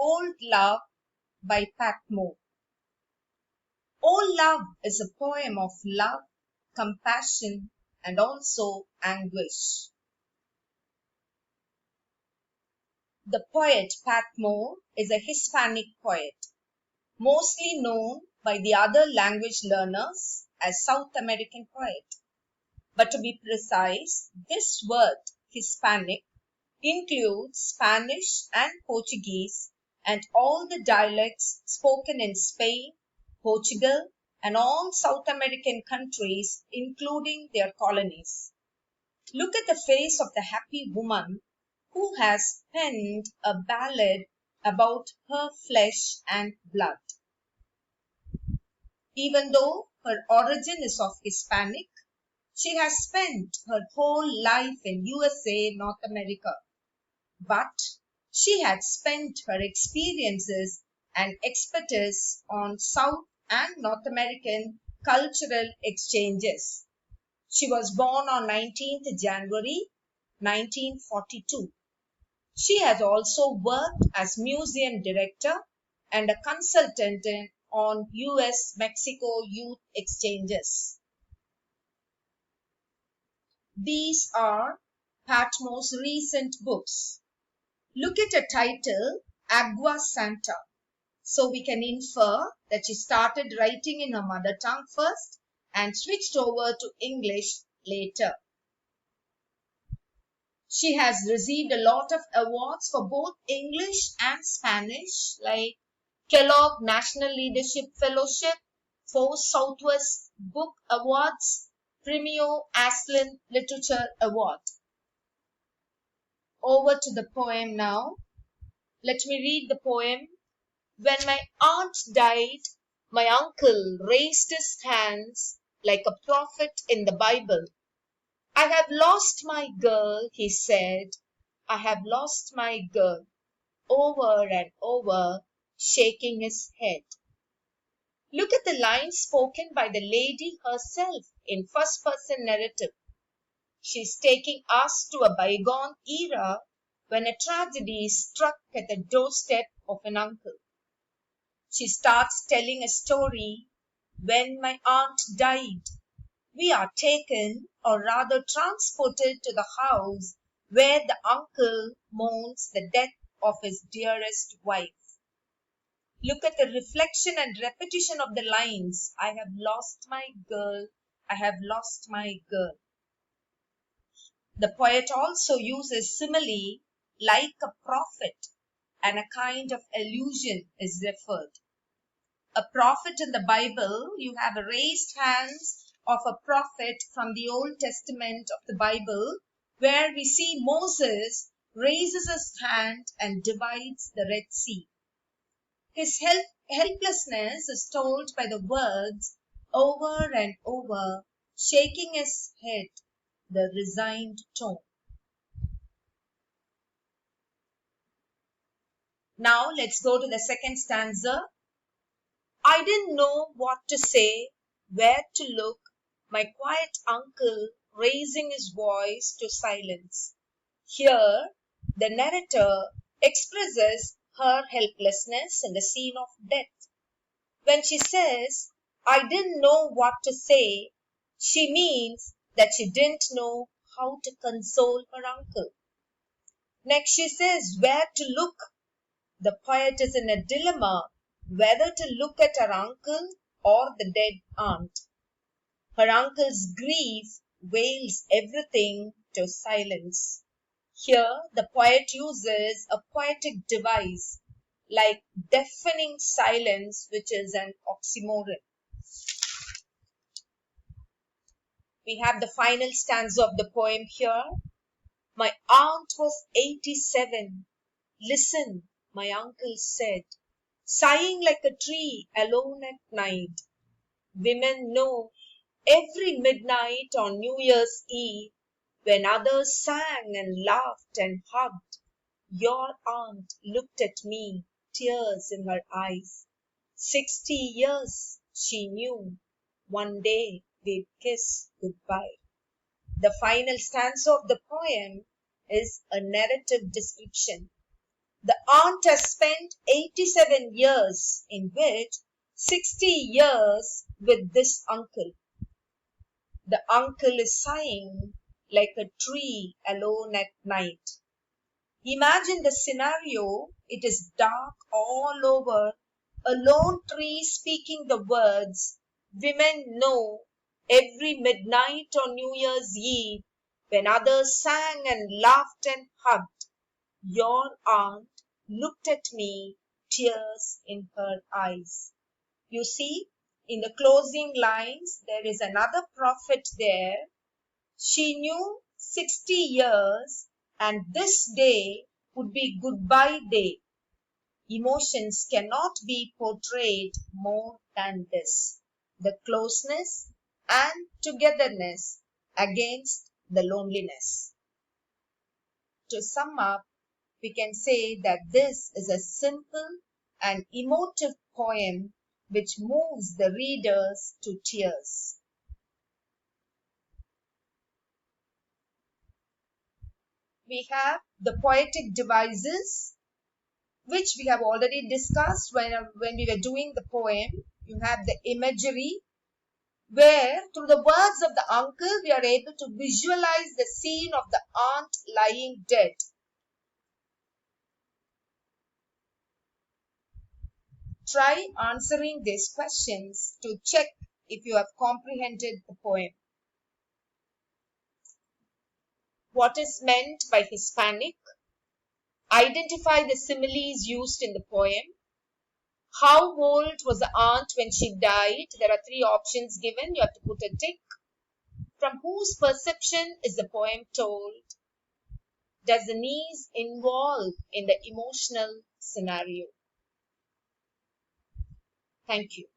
Old Love by Patmore. Old Love is a poem of love, compassion, and also anguish. The poet Patmore is a Hispanic poet, mostly known by the other language learners as South American poet. But to be precise, this word Hispanic includes Spanish and Portuguese and all the dialects spoken in Spain, Portugal, and all South American countries, including their colonies. Look at the face of the happy woman who has penned a ballad about her flesh and blood. Even though her origin is of Hispanic, she has spent her whole life in USA, North America. But she had spent her experiences and expertise on South and North American cultural exchanges. She was born on 19th January 1942. She has also worked as museum director and a consultant on US-Mexico youth exchanges. These are Patmore's recent books. Look at a title, Agua Santa. So we can infer that she started writing in her mother tongue first and switched over to English later. She has received a lot of awards for both English and Spanish, like Kellogg National Leadership Fellowship, 4 Southwest Book Awards, Premio Aslan Literature Award. Over to the poem now. Let me read the poem. When my aunt died, my uncle raised his hands like a prophet in the Bible. I have lost my girl, he said. I have lost my girl, over and over, shaking his head. Look at the lines spoken by the lady herself in first-person narrative. She's taking us to a bygone era when a tragedy struck at the doorstep of an uncle. She starts telling a story. When my aunt died, we are taken, or rather transported, to the house where the uncle mourns the death of his dearest wife. Look at the reflection and repetition of the lines. I have lost my girl. I have lost my girl. The poet also uses simile like a prophet, and a kind of allusion is referred. A prophet in the Bible, you have a raised hands of a prophet from the Old Testament of the Bible, where we see Moses raises his hand and divides the Red Sea. His helplessness is told by the words over and over, shaking his head, the resigned tone. Now let's go to the second stanza. I didn't know what to say, where to look, my quiet uncle raising his voice to silence. Here, the narrator expresses her helplessness in the scene of death. When she says, I didn't know what to say, she means that she didn't know how to console her uncle. Next, she says, where to look. The poet is in a dilemma whether to look at her uncle or the dead aunt. Her uncle's grief veils everything to silence. Here, the poet uses a poetic device like deafening silence, which is an oxymoron. We have the final stanza of the poem here. My aunt was 87. Listen, my uncle said, sighing like a tree alone at night. Women know every midnight on New Year's Eve, when others sang and laughed and hugged, your aunt looked at me, tears in her eyes. 60 years, she knew, one day we'd kiss goodbye. The final stanza of the poem is a narrative description. The aunt has spent 87 years, in which 60 years with this uncle. The uncle is sighing like a tree alone at night. Imagine the scenario. It is dark all over, a lone tree speaking the words women know every midnight on New Year's Eve when others sang and laughed and hugged. Your aunt looked at me, tears in her eyes. You see, in the closing lines, there is another prophet there. She knew 60 years and this day would be goodbye day. Emotions cannot be portrayed more than this. The closeness and togetherness against the loneliness. To sum up, we can say that this is a simple and emotive poem which moves the readers to tears. We have the poetic devices, which we have already discussed when we were doing the poem. You have the imagery, where through the words of the uncle, we are able to visualize the scene of the aunt lying dead. Try answering these questions to check if you have comprehended the poem. What is meant by Hispanic? Identify the similes used in the poem. How old was the aunt when she died? There are three options given. You have to put a tick. From whose perception is the poem told? Does the niece involve in the emotional scenario? Thank you.